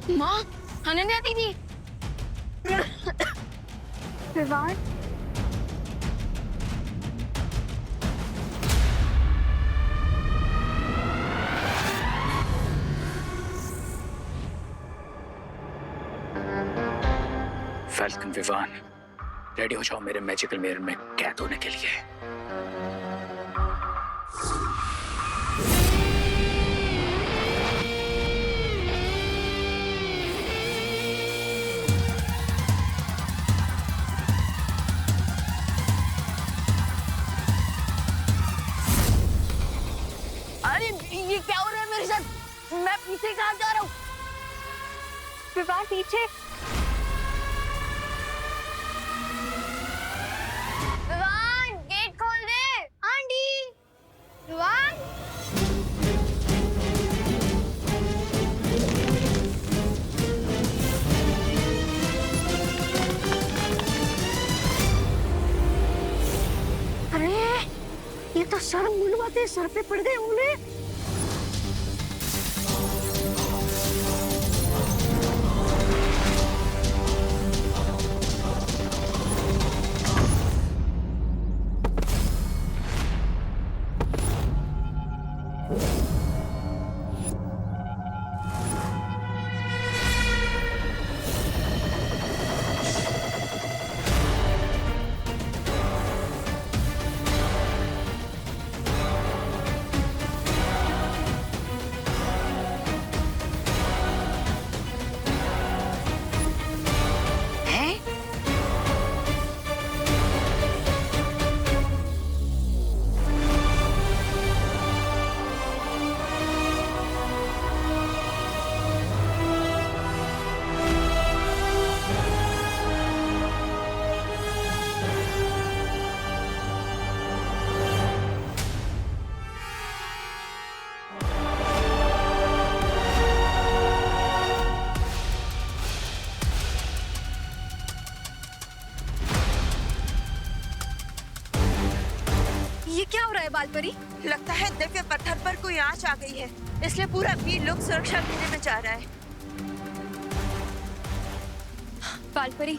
माँ, अनन्या दीदी। Vivaan, falcon Vivaan, ready हो जाओ मेरे मैजिकल मिरर में कैद होने के लिए। अरे ये क्या हो रहा है मेरे साथ? मैं पीछे कहाँ जा रहा हूँ? विवान पीछे। विवान, गेट खोल दे। आंटी, विवान। अरे ये तो सर मुंडवाते सर पे पड़ गए उन्हें। ये क्या हो रहा है बालपरी? लगता है दिव्य पत्थर पर कोई आंच आ गई है, इसलिए पूरा वीर लोग सुरक्षा घेरे में जा रहा है। बालपरी,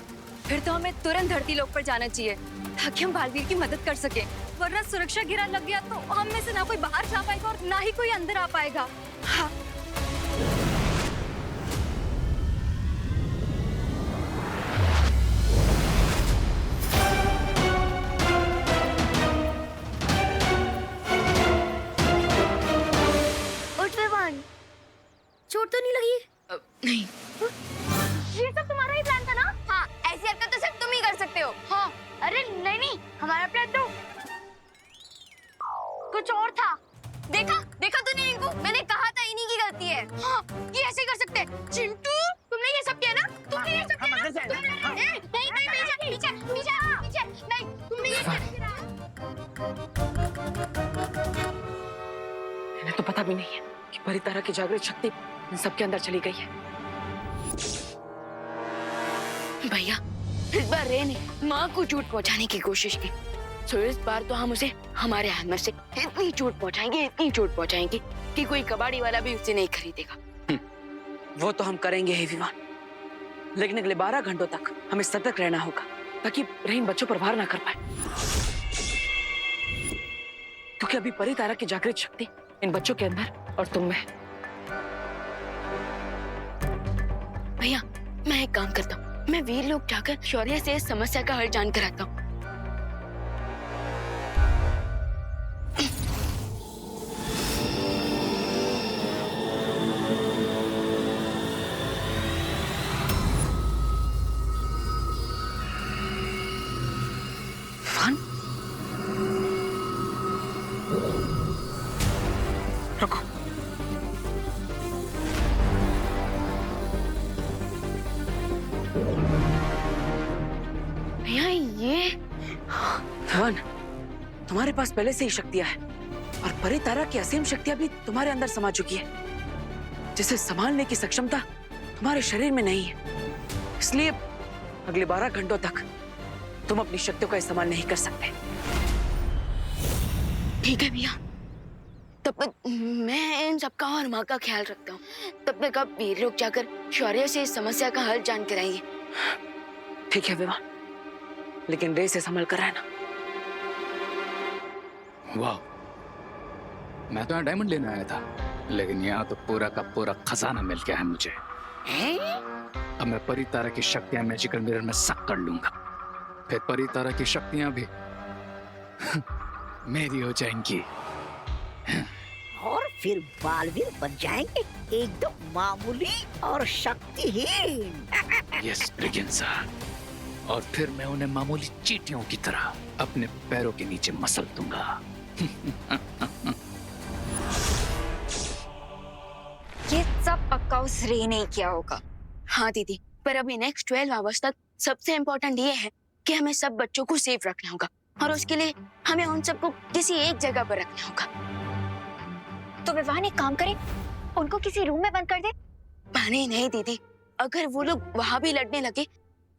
फिर तो हमें तुरंत धरती लोक पर जाना चाहिए ताकि हम बालवीर की मदद कर सके। वरना सुरक्षा घेरा लग गया तो हम में से ना कोई बाहर जा पाएगा और ना ही कोई अंदर आ पाएगा। हाँ। चोट तो नहीं लगी? नहीं। ये सब तुम्हारा ही प्लान था ना? हाँ, ऐसी हरकत तो सिर्फ तुम ही कर सकते हो। हाँ। अरे नहीं, हमारा प्लान तो कुछ और था। देखा तूने इनको? मैंने कहा था इन्हीं की गलती है। हाँ, ये ऐसे ही कर सकते हैं। चिंटू, तुमने ये सब किया ना? तुमने ये सब किया ना? नहीं, पीछे, नहीं, तुमने ये सब किया। इन्हें तो पता भी नहीं है कि परितारा की जागृत शक्ति इन सबके अंदर चली गई है। भैया, इस बार रे ने माँ को चोट पहुँचाने की कोशिश की, तो इस बार तो हम उसे हमारे हैमर से इतनी चोट पहुँचाएंगे कि कोई कबाड़ी वाला भी उसे नहीं खरीदेगा। वो तो हम करेंगे ही विवान, लेकिन अगले 12 घंटों तक हमें सतर्क रहना होगा ताकि रहीम बच्चों पर वार ना कर पाए, क्योंकि अभी परितारा की जागृत शक्ति इन बच्चों के अंदर और तुम में है। भैया, मैं एक काम करता हूँ, मैं वीर लोग जाकर शौर्य से इस समस्या का हल जानकर आता हूँ। विवान, रुको। भैया, ये विवान, तुम्हारे पास पहले से ही शक्तियां है और परितारा की असीम शक्तियां भी तुम्हारे अंदर समा चुकी है, जिसे संभालने की सक्षमता तुम्हारे शरीर में नहीं है। इसलिए अगले 12 घंटों तक तुम अपनी शक्तियों का इस्तेमाल नहीं कर सकते। ठीक है भैया, तब तक मैं इन सबका और माँ का ख्याल रखता हूँ। तब तक अब वीर लोग जाकर शौर्य से इस समस्या का हल जान कर आएंगे। ठीक है विवान, लेकिन रे से संभल कर रहना। वाह, मैं तो यहाँ डायमंड लेने आया था, लेकिन यहाँ तो पूरा का पूरा खजाना मिल गया है मुझे। अब मैं परी तारा की शक्तियां मैजिकल मिरर में सक कर लूंगा, फिर परी तारा की शक्तियां भी मेरी हो जाएंगी। और फिर बालवीर बन जाएंगे एकदम मामूली और शक्तिहीन। यस ब्रिगेंजा, और फिर मैं उन्हें मामूली चींटियों की तरह अपने पैरों के नीचे मसल दूंगा। ये सब पक्का उस रे ने किया होगा। हाँ दीदी, पर अभी नेक्स्ट 12 आवर्स तक सबसे इम्पोर्टेंट ये है कि हमें सब बच्चों को सेफ रखना होगा, और उसके लिए हमें उन सबको किसी एक जगह पर रखना होगा। तो विवान एक काम करे, उनको किसी रूम में बंद कर दे। नहीं नहीं दीदी, अगर वो लोग वहां भी लड़ने लगे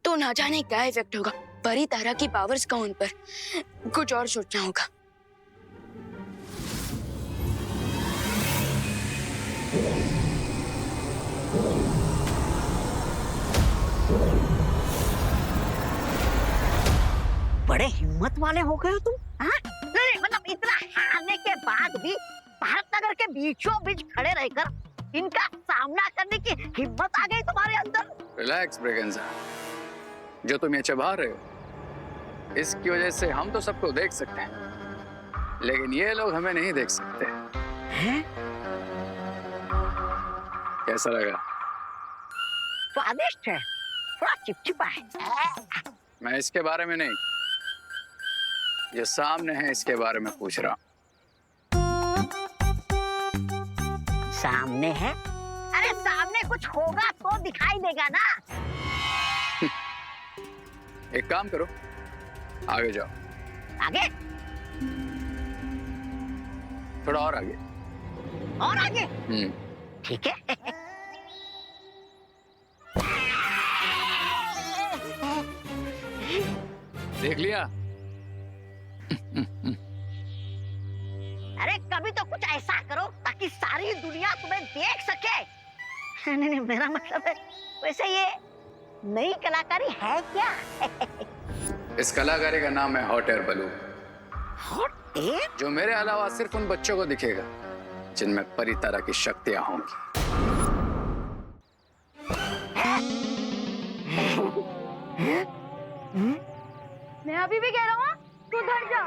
तो ना जाने क्या इफेक्ट होगा। परी तारा की पावर्स का उन पर कुछ और सोचना होगा। बड़े हिम्मत वाले हो गए हो तुम, हाँ? नहीं मतलब इतना हारने के बाद भी भारत नगर के बीचों बीच खड़े रहकर इनका सामना करने की हिम्मत आ गई तुम्हारे अंदर। रिलैक्स ब्रिगेंजा, जो तुम ये चबा रहे हो इसकी वजह से हम तो सबको देख सकते हैं, लेकिन ये लोग हमें नहीं देख सकते। हैं? कैसा लगा? स्वादिष्ट है, थोड़ा चिपचिपा है। मैं इसके बारे में नहीं, जो सामने है इसके बारे में पूछ रहा हूँ। सामने है? अरे सामने कुछ होगा तो दिखाई देगा ना। एक काम करो, आगे जाओ। आगे? थोड़ा और आगे। और आगे? ठीक है। देख लिया? अरे कभी तो कुछ ऐसा करो ताकि सारी दुनिया तुम्हें देख सके। नहीं, मेरा मतलब है, वैसे ये नई कलाकारी है क्या? इस कलाकारी का नाम है hot air balloon, hot air? जो मेरे अलावा सिर्फ उन बच्चों को दिखेगा जिनमें परी तारा की शक्तियां होंगी। मैं अभी भी कह रहा हूँ तू उधर जा,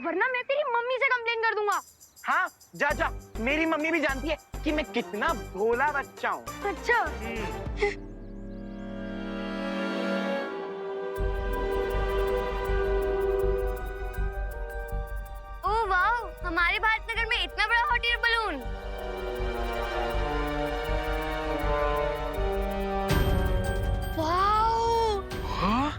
वरना मैं तेरी मम्मी से कंप्लेन कर दूंगा। हाँ जा जा, मेरी मम्मी भी जानती है कि मैं कितना भोला बच्चा हूँ। अच्छा। ओ वाह, हमारे भारत नगर में इतना बड़ा हॉट एयर बलून। वाओ। हाँ?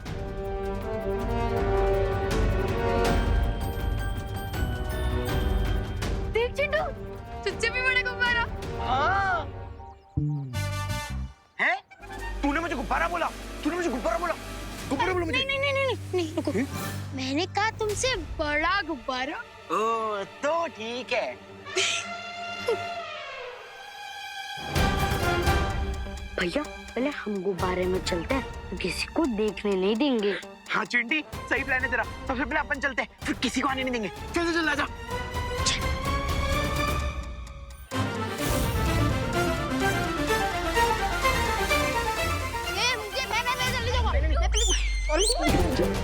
देख चिंटू, तुझसे भी बड़ा गुब्बारा। हाँ? हैं? तूने मुझे गुब्बारा बोला? तूने मुझे गुब्बारा बोला? गुब्बारा बोला मुझे? नहीं नहीं नहीं नहीं नहीं, रुको। मैंने कहा तुमसे बड़ा गुब्बारा। ओ, तो ठीक है। भैया पहले हम गुब्बारे में चलते हैं, किसी को देखने नहीं देंगे। हाँ चिंटी, सही प्लान है तेरा। सबसे पहले अपन चलते हैं, फिर किसी को आने नहीं देंगे। चल चल चल, आजा। मैं जल्दी जाऊंगा। मैं पहले- अरे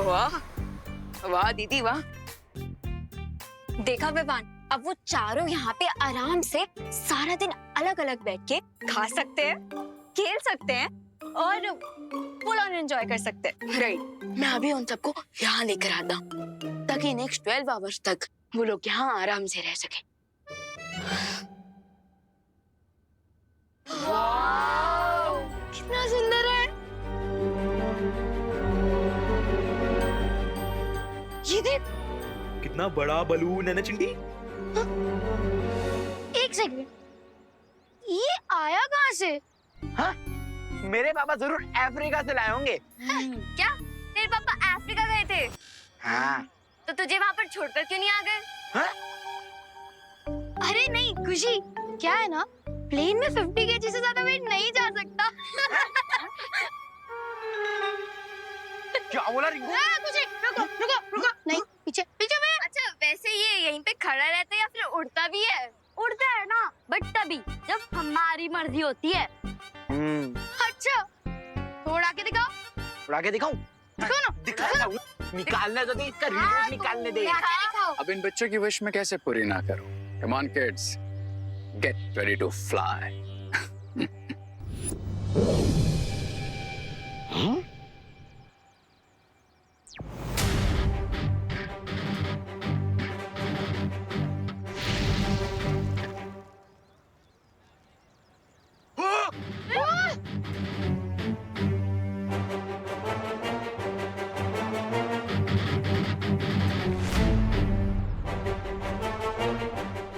वाह वाह दीदी वाह। देखा विवान, अब वो चारों यहाँ पे आराम से सारा दिन अलग अलग बैठ के खा सकते हैं, खेल सकते हैं और फुल ऑन एंजॉय कर सकते हैं। राइट, मैं अभी उन सबको यहाँ लेकर आता हूँ ताकि नेक्स्ट 12 आवर्स तक वो लोग यहाँ आराम से रह सके। कितना सुंदर है। ये देख, कितना बड़ा बलून है ना चिंटी। एक सेकंड, ये आया कहाँ से? हाँ, मेरे पापा जरूर अफ्रीका से लाए होंगे। क्या तेरे पापा अफ्रीका गए थे? हाँ। तो तुझे वहाँ पर छोड़कर क्यों नहीं आ गए? हाँ? अरे नहीं खुशी, क्या है ना, प्लेन में 50 kg से ज्यादा वेट नहीं जा सकता। क्या बोला रिंकू? कुछ रुको रुको रुको, नहीं पीछे पीछे में। अच्छा वैसे ये यहीं पे खड़ा रहता है या फिर उड़ता भी है? उड़ता है ना, बट तभी जब हमारी मर्जी होती है। अच्छा थोड़ा के दिखाओ। उड़ा के दिखाऊं? दिखाओ ना। दिखाता हूँ। निकालने तो दे, इसका रिमोट निकालने दे। दिखाओ। अब इन बच्चों की विश मैं कैसे पूरी ना करूं? Come on kids, get ready to fly.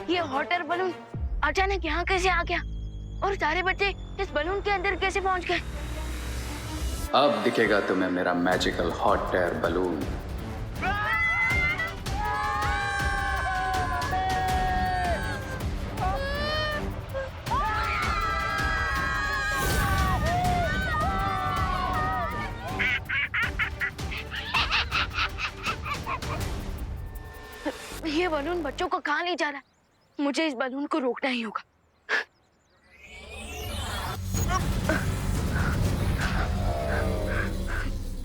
ये हॉट एयर बलून अचानक यहाँ कैसे आ गया? और सारे बच्चे इस बलून के अंदर कैसे पहुंच गए? अब दिखेगा तुम्हें मेरा मैजिकल हॉट एयर बलून। ये बलून बच्चों को कहाँ ले जा रहा है? मुझे इस बलून को रोकना ही होगा।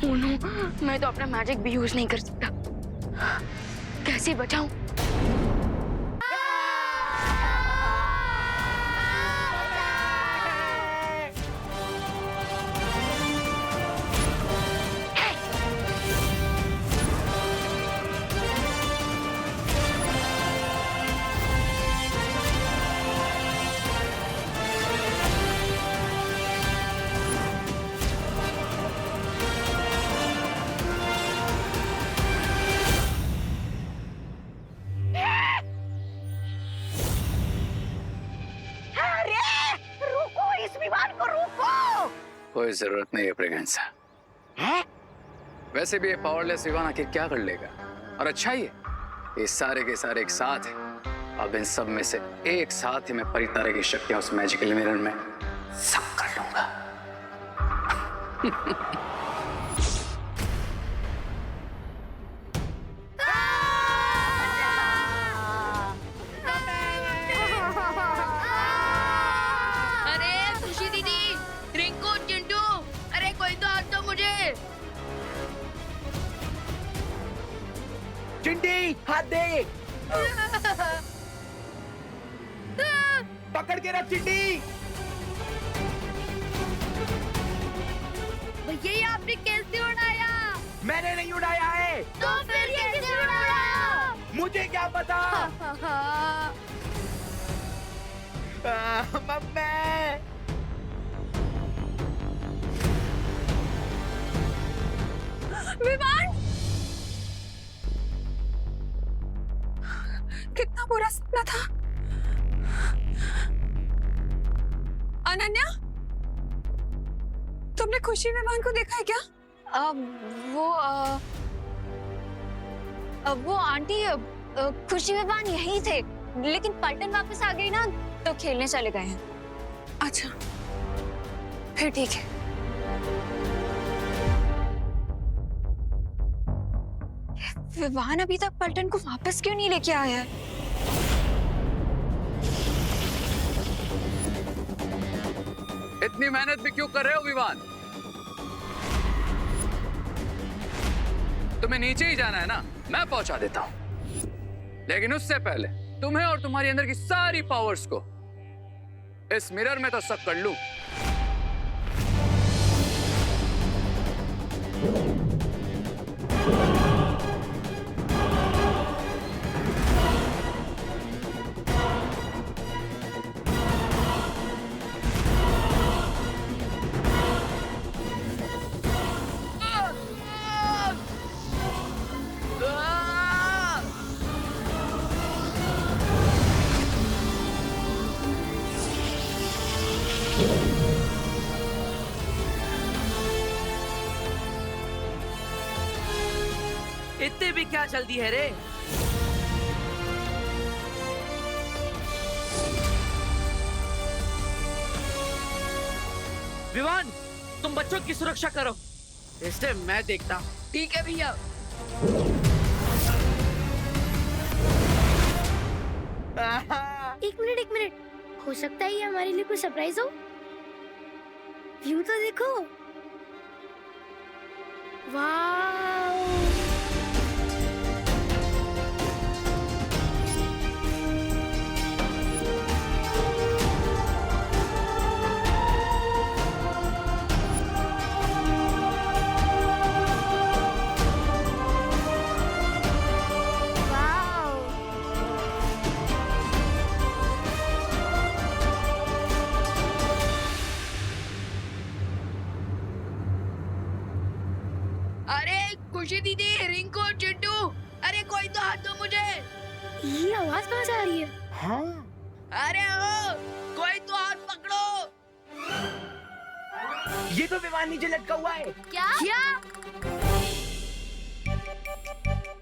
ओह नो, मैं तो अपना मैजिक भी यूज नहीं कर सकता। कैसे बचाऊं? कोई जरूरत नहीं है प्रेगनेंसा। वैसे भी ये पावरलेस विवान आखिर क्या कर लेगा? और अच्छा ही है, ये सारे के सारे एक साथ हैं। अब इन सब में से एक साथ ही मैं परितारे की शक्तियां उस मैजिकल मिरर में सब कर लूंगा। अरे खुशी दीदी, रिंकू, चिंटू, अरे कोई तो हाथ दो मुझे। चिंटी हाथ दे। पकड़ के रख चिंटी। भैया ये आपने कैसे उड़ाया? मैंने नहीं उड़ाया है। तो फिर कैसे उड़ाया? मुझे क्या पता। मम्मी। विमान, कितना बुरा सपना था। अनन्या, तुमने खुशी विमान को देखा है क्या? वो आंटी खुशी विमान यही थे, लेकिन पलटन वापस आ गई ना, तो खेलने चले गए हैं। अच्छा, फिर ठीक है। विवान अभी तक पलटन को वापस क्यों नहीं लेके आया है? इतनी मेहनत भी क्यों कर रहे हो विवान? तुम्हें नीचे ही जाना है ना, मैं पहुंचा देता हूं। लेकिन उससे पहले तुम्हें और तुम्हारी अंदर की सारी पावर्स को इस मिरर में तो सब कर लूं। इतने भी क्या जल्दी है रे? विवान, तुम बच्चों की सुरक्षा करो, इससे मैं देखता हूँ। ठीक है भैया। एक मिनट, हो सकता है ये हमारे लिए कोई सरप्राइज हो। व्यू तो देखो, वाव। अरे खुशी दीदी, रिंकू, चिट्टू, अरे कोई तो हाथ दो मुझे। ये आवाज कहाँ से आ रही है? हाँ, अरे ओ, कोई तो हाथ पकड़ो। ये तो विमान नीचे लटका हुआ है। क्या?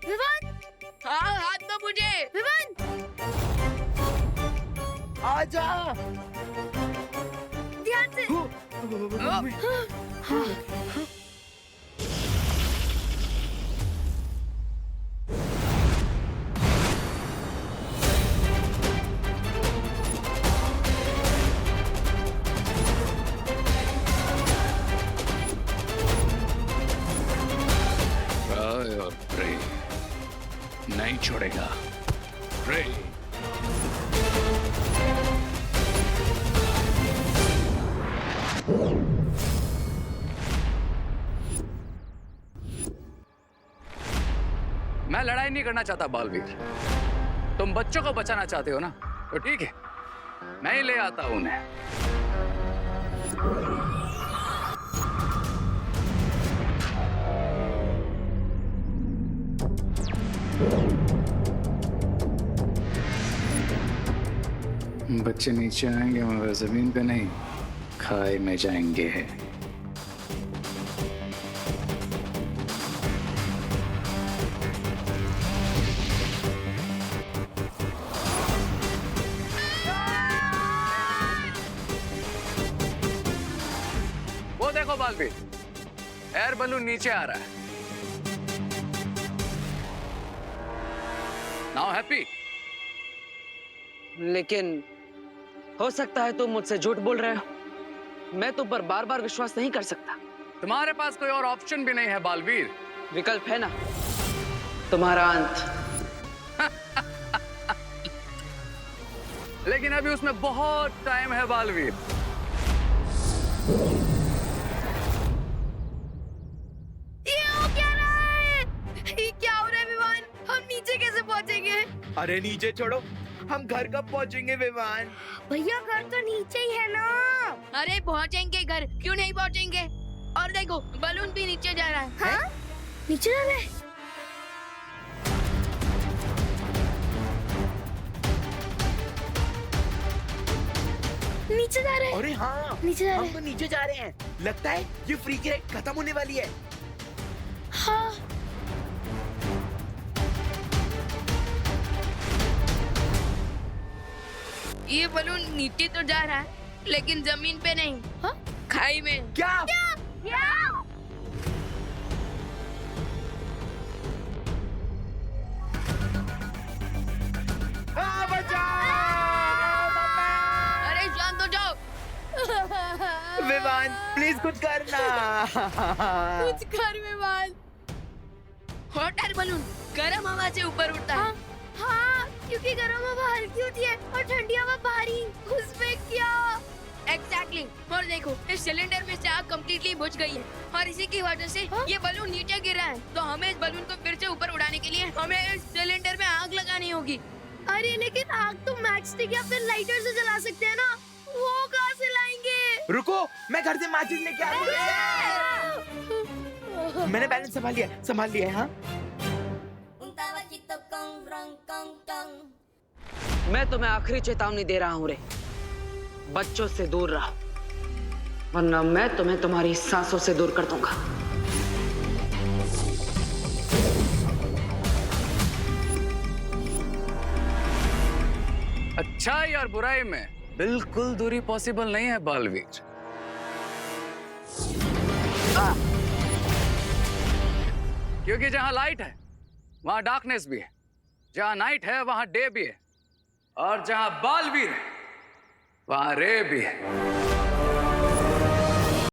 विवान, हाँ, हाथ दो मुझे। विवान, आजा। ध्यान से। ट्राई और प्रे नहीं छोड़ेगा। प्रे। मैं लड़ाई नहीं करना चाहता बालवीर। तुम बच्चों को बचाना चाहते हो ना, तो ठीक है, मैं ही ले आता हूं उन्हें। बच्चे नीचे आएंगे मगर जमीन पे नहीं, खाई में जाएंगे। वो देखो बालवीर, एयर बलून नीचे आ रहा है। Now happy? लेकिन हो सकता है तुम मुझसे झूठ बोल रहे हो। मैं तुम पर बार बार विश्वास नहीं कर सकता। तुम्हारे पास कोई और ऑप्शन भी नहीं है बालवीर। विकल्प है ना, तुम्हारा अंत। लेकिन अभी उसमें बहुत टाइम है बालवीर। ये हो क्या रहा है? ये क्या हो रहा है विवान? हम नीचे कैसे पहुंचेंगे? अरे नीचे छोड़ो, हम घर कब पहुंचेंगे विमान? भैया घर तो नीचे ही है ना। अरे पहुंचेंगे घर, क्यों नहीं पहुंचेंगे? और देखो बलून भी नीचे जा रहा है। हाँ? नीचे जा रहे हैं? नीचे जा रहे हैं? अरे हाँ, नीचे जा रहे हम हैं? तो नीचे जा रहे हैं। लगता है ये फ्री की राइड खत्म होने वाली है। हाँ। ये बलून नीचे तो जा रहा है, लेकिन जमीन पे नहीं। हाँ? खाई में। क्या? अरे शांत हो जाओ। विमान प्लीज कुछ करना। कुछ कर विमान। हॉट एयर बलून गर्म हवा से ऊपर उड़ता है। हाँ, क्योंकि गर्म हवा हल्की होती है और ठंडी हवा भारी। उसमें क्या? एग्जैक्टली। और देखो इस सिलेंडर में से आग कम्प्लीटली बुझ गई है और इसी की वजह से ये बलून नीचे गिरा है। तो हमें इस बलून को फिर से ऊपर उड़ाने के लिए हमें इस सिलेंडर में आग लगानी होगी। अरे लेकिन आग तो मैच स्टिक या फिर लाइटर से जला सकते हैं ना, वो कहाँ से लाएंगे? रुको, मैं घर से माचिस लेके आ रहा हूँ। मैंने बैलेंस संभाल लिया है। हाँ, मैं तुम्हें आखिरी चेतावनी दे रहा हूं रे, बच्चों से दूर रहो, वरना मैं तुम्हें तुम्हारी सांसों से दूर कर दूंगा। अच्छाई और बुराई में बिल्कुल दूरी पॉसिबल नहीं है बालवीर। क्योंकि जहां लाइट है वहां डार्कनेस भी है, जहां नाइट है वहां डे भी है, और जहां बालवीर है वहां रे भी है।